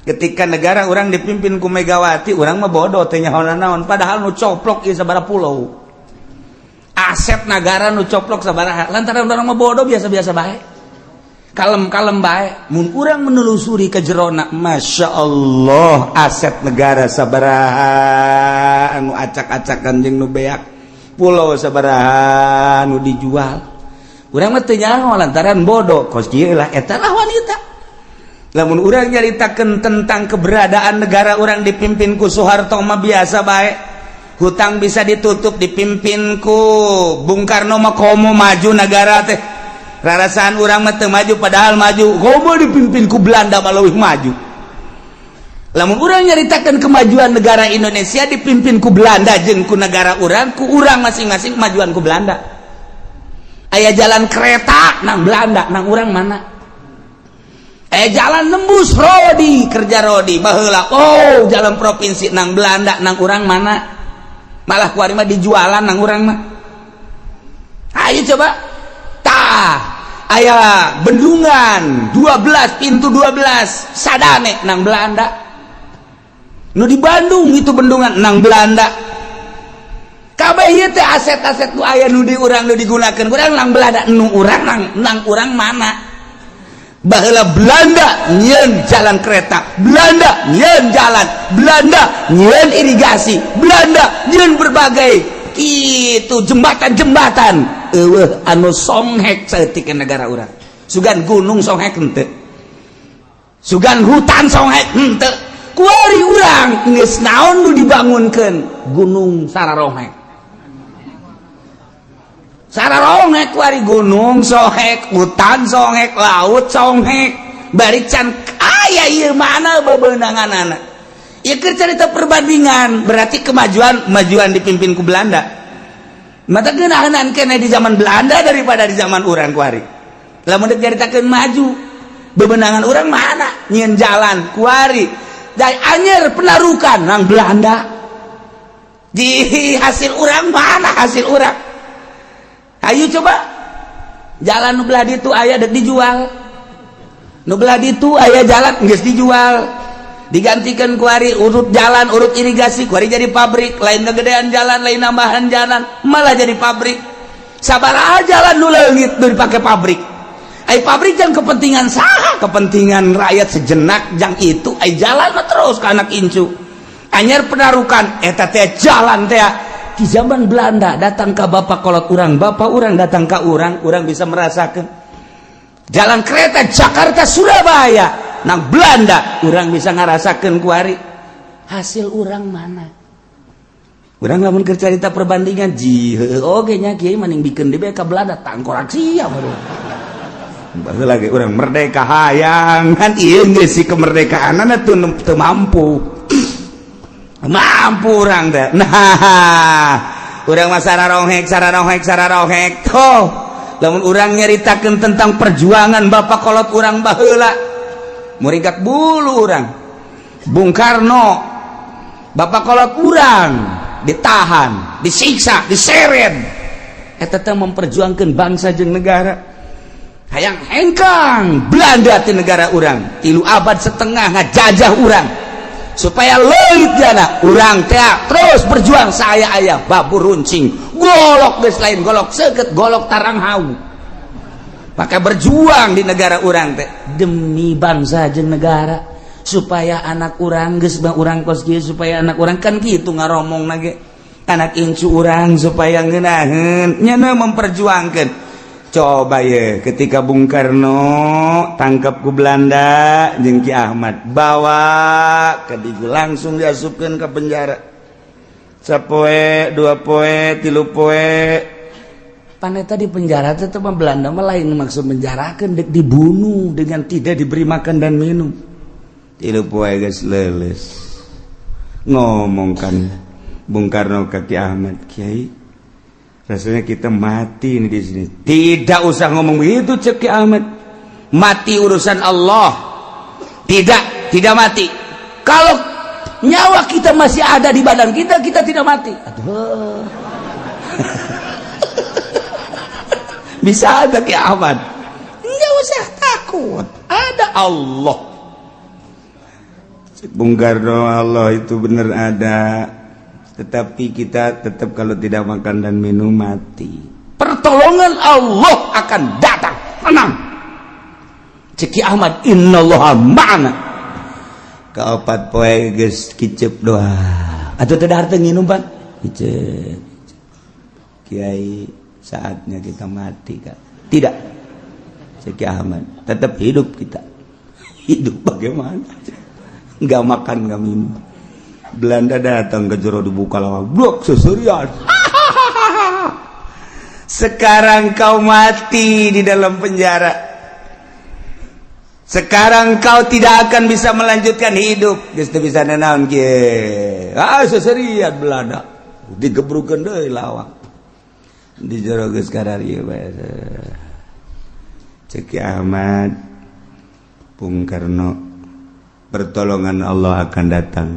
ketika negara orang dipimpin ku Megawati orang mah bodoh teh nyaho naon padahal nu coplok ieu sabaraha pulau aset negara nu coplok sabaraha lantaran urang mah bodoh biasa-biasa bae kalem-kalem bae mun urang menelusuri ka jerona masyaallah aset negara sabaraha anu acak-acakan jeung nu beak pulau sabaraha nu dijual urang mah teu nyaho lantaran bodoh kos kieu lah eta lah wanita lamun urang nyaritakeun tentang keberadaan negara urang dipimpin ku Soeharto mah biasa bae hutang bisa ditutup dipimpin ku Bung Karno mah komo maju negara teh rarasaan urang mah teu maju padahal maju komo dipimpin ku Belanda mah leuwih maju lamun urang nyaritakeun kemajuan negara Indonesia dipimpin ku Belanda jeung ku negara urang ku urang masing-masing kemajuan ku Belanda aya jalan kereta nang Belanda nang urang mana jalan nembus rodi kerja rodi baheula oh jalan provinsi nang Belanda nang urang mana malah kuari mah dijualan nang urang mah ayo coba tah aya bendungan 12 pintu 12 sadane nang Belanda nu di Bandung itu bendungan nang Belanda kabeh ieu teh aset-aset nu aya nu di urang nu digunakeun urang nang Belanda nu urang nang urang mana baheula Belanda nyieun jalan kereta Belanda nyieun jalan Belanda nyieun irigasi Belanda nyieun berbagai kitu jembatan-jembatan eueuh anu songhek saeutik negara urang sugan gunung songhek henteu sugan hutan songhek henteu kuari urang geus naon nu dibangunkeun gunung Sararohek kuari gunung songhek hutan songhek laut songhek bari can aya ieu mana bebeunanganana ieu keur carita perbandingan berarti kemajuan dipimpin ku Belanda mata geunaheun keneh di zaman Belanda daripada di zaman urang kuari lamun dicaritakeun maju bebeunangan urang mana nyieun jalan kuari dari anyer penarukan nang Belanda di hasil urang mana hasil urang ayo coba jalan nu belah ditu aya dek dijual nu belah ditu aya jalan geus dijual digantikan kuari urut jalan urut irigasi kuari jadi pabrik lain kegedean jalan lain nambahan jalan malah jadi pabrik sabaraha jalan nu leungit nu dipake pabrik ai pabrik jang kepentingan saha kepentingan rakyat sejenak jang itu ai jalan mah terus ka anak incu anyar penarukan eta teh jalan teh di zaman Belanda datang ke bapak kolot urang bapak urang datang ke urang bisa merasakan jalan kereta Jakarta Surabaya nang Belanda urang bisa ngarasakeun kuari hasil urang mana urang lamun keur carita perbandingan jih oge nya kieu maning bikeun deui ka Belanda tangkorak sia baru baheula ge urang merdeka hayang kan ieu geus si kemerdekaanna teu mampu orang teh nah urang mah sararohek toh lamun urang nyaritakeun tentang perjuangan Bapak kolot urang baheula murigat bulu urang Bung Karno Bapak kolot urang ditahan disiksa diseret eta teh memperjuangkeun bangsa jeung negara hayang hengkang Belanda ti negara urang 3 abad setengah ngajajah urang supaya leuit jana urang teh terus berjuang saya aya babur runcing golok geus lain golok seukeut golok tarang hau maka berjuang di negara urang teh demi bangsa jeung negara supaya anak urang geus urang kos kieu supaya anak urang kan kitu ngaromongna ge anak incu urang supaya ngeunaheun nya memperjuangkeun. Coba ya ketika Bung Karno tangkap ku Belanda jeung Ki Ahmad bawa ke digu langsung diasupkeun ke penjara sapoe 2 poe 3 poe paneta di penjara teh mah Belanda mah lain maksud menjarakeun dek dibunuh dengan tidak diberi makan dan minum 3 poe geus leuleus ngomongkan Bung Karno ke Ki Ahmad Kiai rasanya kita mati ini di sini. Tidak usah ngomong begitu cek Ki Ahmad. Mati urusan Allah. Tidak mati. Kalau nyawa kita masih ada di badan kita, kita tidak mati. Aduh. Bisa ada Ki Ahmad. Enggak usah takut. Ada Allah. Cek Bung Karno Allah itu benar ada. Tetapi kita tetap kalau tidak makan dan minum mati. Pertolongan Allah akan datang. Tenang. Ceki Ahmad innallaha ma'ana. Kaopat poe geus kicep doa. Atuh teh dahar teu nginum Pak. Kicep. Kiai saatnya kita mati Kak. Tidak. Ceki Ahmad tetap hidup kita. Hidup bagaimana? Enggak makan enggak minum. Belanda datang ke jero dibuka lawang blok seserian. Sekarang kau mati di dalam penjara. Sekarang kau tidak akan bisa melanjutkan hidup. Geus teu bisa nanaon kieu. Seserian Belanda. Digebrukeun deui lawang. Di jero geus kararieu bae. Cek Ahmad Bung Karno pertolongan Allah akan datang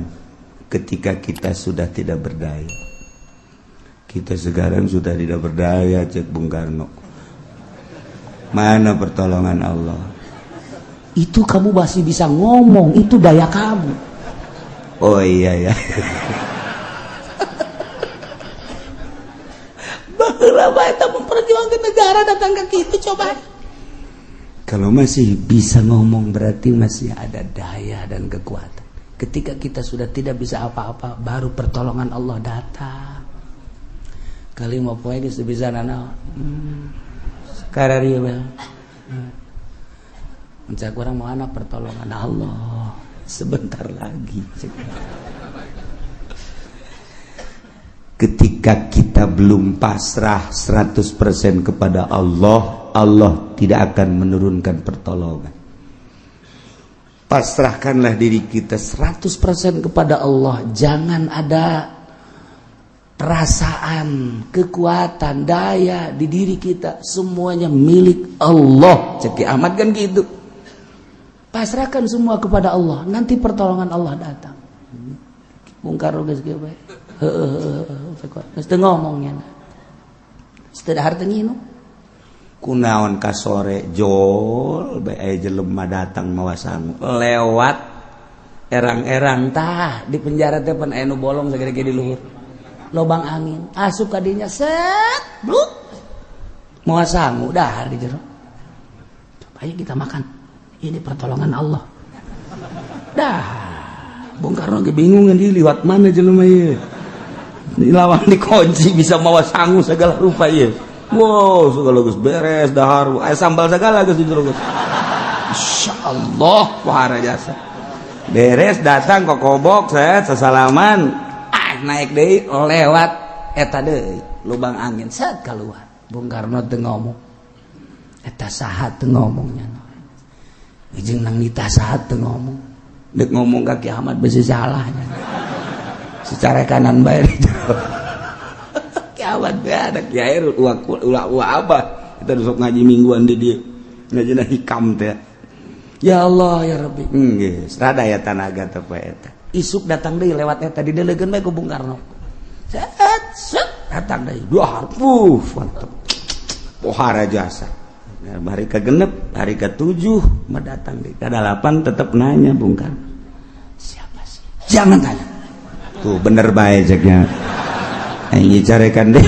ketika kita sudah tidak berdaya. Kita sekarang sudah tidak berdaya cek Bung Karno. Mana pertolongan Allah? Itu kamu masih bisa ngomong, itu daya kamu. Oh iya ya. Baheula bae eta memperjuangkeun negara datang ke kitu coba. Kalau masih bisa ngomong berarti masih ada daya dan kekuatan. Ketika kita sudah tidak bisa apa-apa, baru pertolongan Allah datang. Kali mau poe geus bisa nanaon. Kararieu bae. Mencak urang mau ana pertolongan Allah sebentar lagi. Ketika kita belum pasrah 100% kepada Allah, Allah tidak akan menurunkan pertolongan. Pasrahkanlah diri kita 100% kepada Allah. Jangan ada perasaan, kekuatan, daya di diri kita. Semuanya milik Allah. Ceki Ahmad kan gitu. Pasrahkan semua kepada Allah. Nanti pertolongan Allah datang. Bung Karno geus kieu bae. Geus teu ngomongnya. Teu dahar teu nginum. Kunaon ka sore jol bae aya jelema datang mawa sangu lewat erang-erang tah di penjara teh pan aya nu bolong sagede-gede di luhur lobang angin asup ka dinya set bluk mawa sangu dahar di jero ayo kita makan ini pertolongan Allah dah Bung Karno ge bingung di liwat mana jelema ieu di lawang dikunci bisa mawa sangu segala rupa ieu. Wow, segala geus beres dahar, aya sambal segala geus di jero geus. Insyaallah wahara jasa. Beres datang kokobok set sasalaman, naik deui lewat eta deui lubang angin set keluar. Bung Karno teu ngomong. Eta saha teu ngomongnya. Jeung nang nita saha teu ngomong. Deuk ngomong ka Ki Ahmad bisi salahnya. Secara kanan bae. Kiamat ada kiai ulah apa kita sok ngaji mingguan di dia ngajina hikam teh ya Allah ya Rabbi geus rada aya tanaga teh poe eta isuk datang deui lewat eta didelegeun bae ku Bung Karno set datang deui dua mantep pohara jasa hari ke-6 hari ke-7 mah datang deui ka-8 tetep nanya Bung Karno siapa sih jangan tanya tuh bener bae ceknya aing carekan deh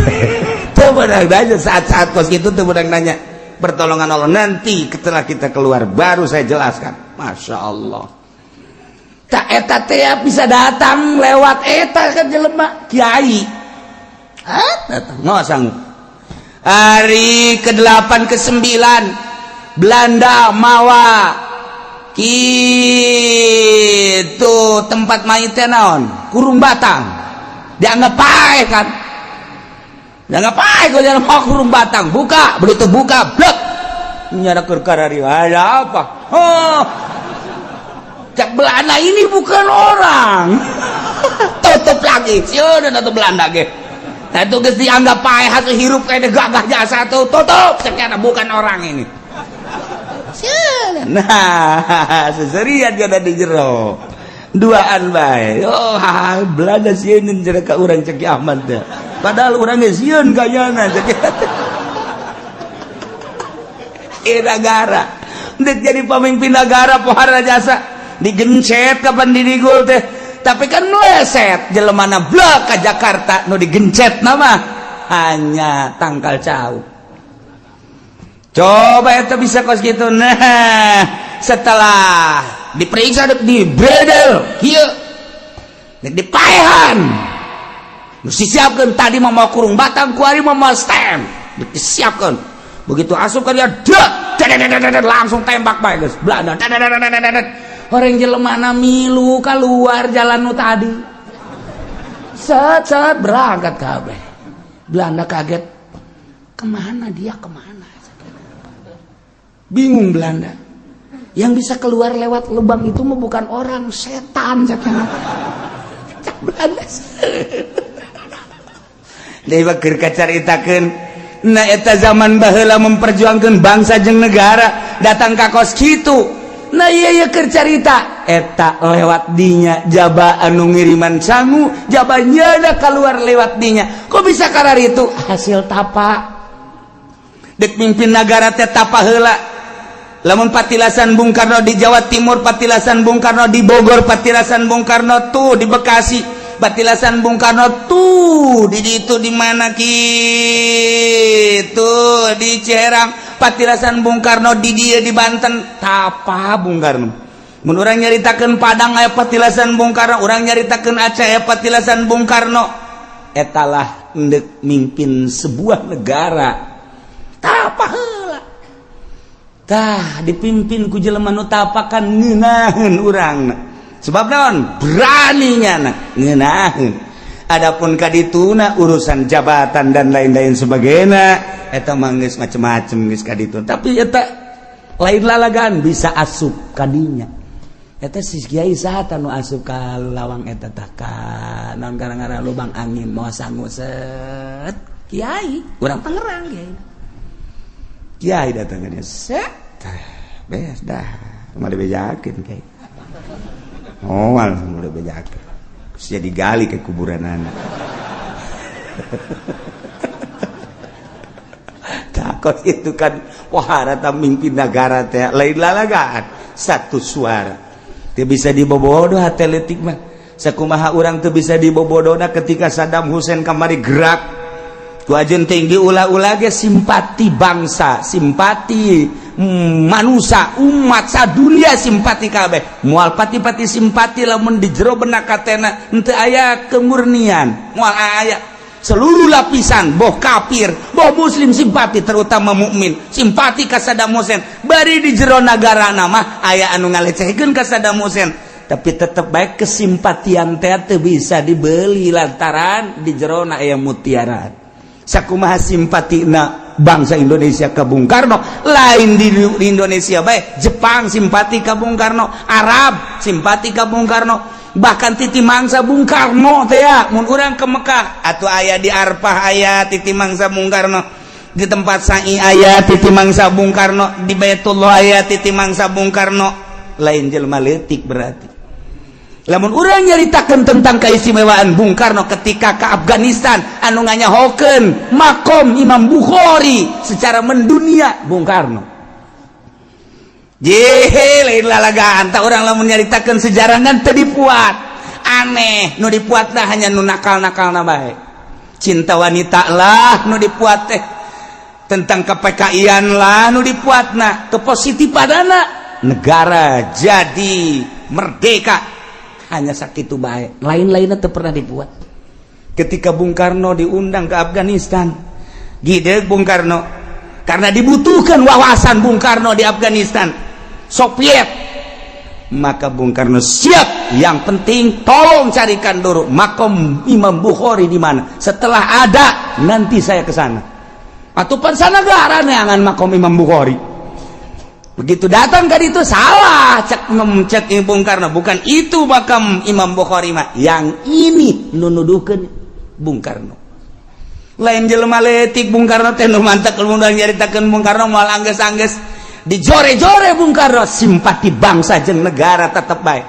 tuh bener aja saat-saat kos gitu tuh bener nanya pertolongan Allah nanti setelah kita keluar baru saya jelaskan. Masya Allah tak eta teh bisa datang lewat eta ke jelema kiai datang no sanggup hari ke-8 ke-9 Belanda mawa kitu tempat mayitnya naon Kurung Batang dianggap pae kan dianggap pae kalau jangan mau Kurung Batang buka begitu buka blok nyara kerkarari ada apa cak Belanda ini bukan orang tutup lagi siapa tutup Belanda ge nah itu geus dianggap pae hasil hirup kayak gagah jasa tuh tutup sekian bukan orang ini nah seserian kada di jero duaan bae Belanda sieun jere ka urang cek aman teh padahal urang ge sieun gayana cek negara dek jadi pemimpin negara pohara jasa digencet kapan didigul teh tapi kan meleset jelemana blok ke Jakarta nu digencet nama hanya tangkal cau coba itu bisa kos gitu nah setelah diperiksa di bredel kieu dek dipaehan mesti siapkan tadi mau Kurung Batang kuari mau stem disiapkan begitu asup kan dia langsung tembak bae geus Belanda orang jelemana milu keluar jalan nu tadi set berangkat kabeh Belanda kaget kemana bingung Belanda yang bisa keluar lewat lubang itu mah bukan orang setan cak Belanda deui keur kacaritakeun na eta zaman baheula memperjuangkeun bangsa jeung negara datang ka kos kitu nah iya keur carita eta lewat dinya jaba anu ngiriman sangu jabanya ada keluar lewat dinya kok bisa karar itu hasil tapa dek mimpin negara teh tapa heula lamun patilasan Bung Karno di Jawa Timur patilasan Bung Karno di Bogor patilasan Bung Karno tuh di Bekasi patilasan Bung Karno tuh di itu di mana kitu di Ciherang patilasan Bung Karno di dia di Banten tapa Bung Karno mun urang nyaritakeun Padang aya patilasan Bung Karno urang nyaritakeun Aceh aya patilasan Bung Karno etalah endek mimpin sebuah negara tapa heula tah dipimpin ku jelema nu tapakan ngeunaheun urangna sebab naon beraninya ngeunaheun adapun kadituna urusan jabatan dan lain-lain sebagainya eta mah geus macem-macem geus kaditu tapi eta lain lalagan bisa asup kadinya eta si kiai saha nu asup ka lawang eta tah ka naon gara-gara lubang angin moal sangu set kiai urang Tangerang kiai datang ka dia set beres dah mah dibejakeun kiai langsung udah bejakeun terus jadi gali ke kuburan anak takut itu kan pohara mimpin negara teh lain lalagaan satu suara teu bisa dibobodoh atletik mah sakumaha urang teu bisa dibobodona ketika Saddam Hussein kamari gerak ku ajeun tinggi ulah-ulah ge simpati bangsa simpati manusia umat sadunia simpati kabeh moal pati-pati simpati lamun di jero benak katena henteu aya kemurnian moal aya seluruh lapisan boh kafir boh muslim simpati terutama mukmin simpati ka Saddam Hussein bari di jero nagarana mah aya anu ngalecehkeun ka Saddam Hussein tapi tetep bae kesimpatian teh teu bisa dibeli lantaran di jero na aya mutiara sakumaha simpatina bangsa Indonesia ke Bung Karno lain di Indonesia bae Jepang simpati ka Bung Karno Arab simpati ka Bung Karno bahkan titi mangsa Bung Karno teh ya mun urang ke Mekah atuh aya di Arfah aya titi mangsa Bung Karno di tempat Sai aya titi mangsa Bung Karno, di Baitullah aya titi mangsa Bung Karno, lain jelema leutik berarti. Lamun urang nyaritakeun tentang keistimewaan Bung Karno ketika ke Afghanistan anu nganyahokeun makom Imam Bukhari secara mendunia Bung Karno. Jehe lain lalagaan tak urang lamun nyaritakeun sejarah ngan teu dipuat. Aneh, nu dipuatna hanya nu nakal-nakalna bae. Cinta wanita lah nu dipuat teh. Tentang KPKI-an lah nu dipuatna, teu positif padana. Negara jadi merdeka. Hanya sakitu bae, lain-lainnya teu pernah dibuat. Ketika Bung Karno diundang ke Afghanistan, gideg Bung Karno karena dibutuhkan wawasan Bung Karno di Afghanistan Soviet, maka Bung Karno siap. Yang penting tolong carikan dulu makom Imam Bukhari di mana. Setelah ada nanti saya ke sana. Atupan sana negara neangan makom Imam Bukhari. Begitu datang ke itu salah cek Bung Karno, bukan itu makam Imam Bukhari mah, yang ini nunuduhkeun Bung Karno. Lain jelema leutik Bung Karno teh nu mantek mun nyaritakeun Bung Karno moal anggeus-anggeus dijore-jore Bung Karno, simpati bangsa jeung negara tetep bae.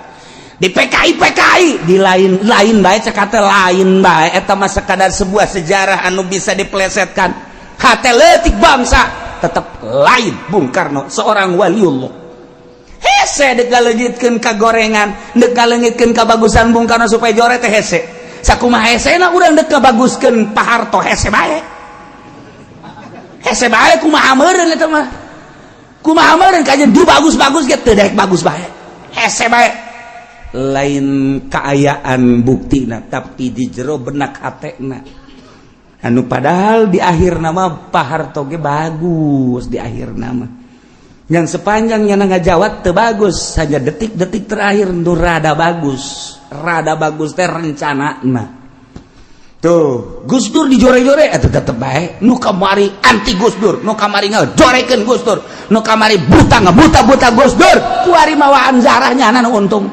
Di PKI di lain bae cek ate lain bae eta mah sekadar sebuah sejarah anu bisa diplesetkan. Hate leutik bangsa tetap lain Bung Karno seorang waliullah. Hese dek galengitkeun ka gorengan, dek galengitkeun kabagusan Bung Karno supaya jore teh hese. Sakumaha hesena urang dek kabaguskeun Pak Harto hese bae. Hese bae kumaha meureun eta mah. Kumaha meureun kajen du bagus-bagus ge teu daek bagus bae. Hese bae. Lain kaayaan buktina tapi di jero benak hatena. Anu padahal di akhir nama Pak Harto ge bagus di akhir nama. Yang sepanjangnya ngajawab teu bagus, hanya detik-detik terakhir nu rada bagus. Rada bagus teh rencanana. Tuh, Gus Dur dijore-jore eta tetep bae. Nu kamari anti Gus Dur, nu kamari ngajorekeun Gus Dur, nu kamari buta Gus Dur. Kuari mawaan zarah nyana nu untung.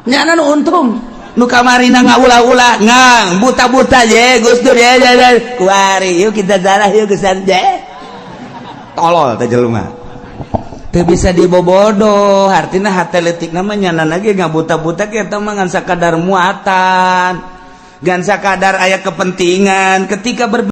Nyana nu untung. Nu kamarina ngaula-ula ngang buta-buta je Gus Dur ya kuari yuk kita zarah yuk kesan je tolol teh jelema teu bisa dibobodoh artina hate leutik namanya nana ge ngabuta-buta ge eta mah ngan sakadar muatan ngan sakadar aya kepentingan ketika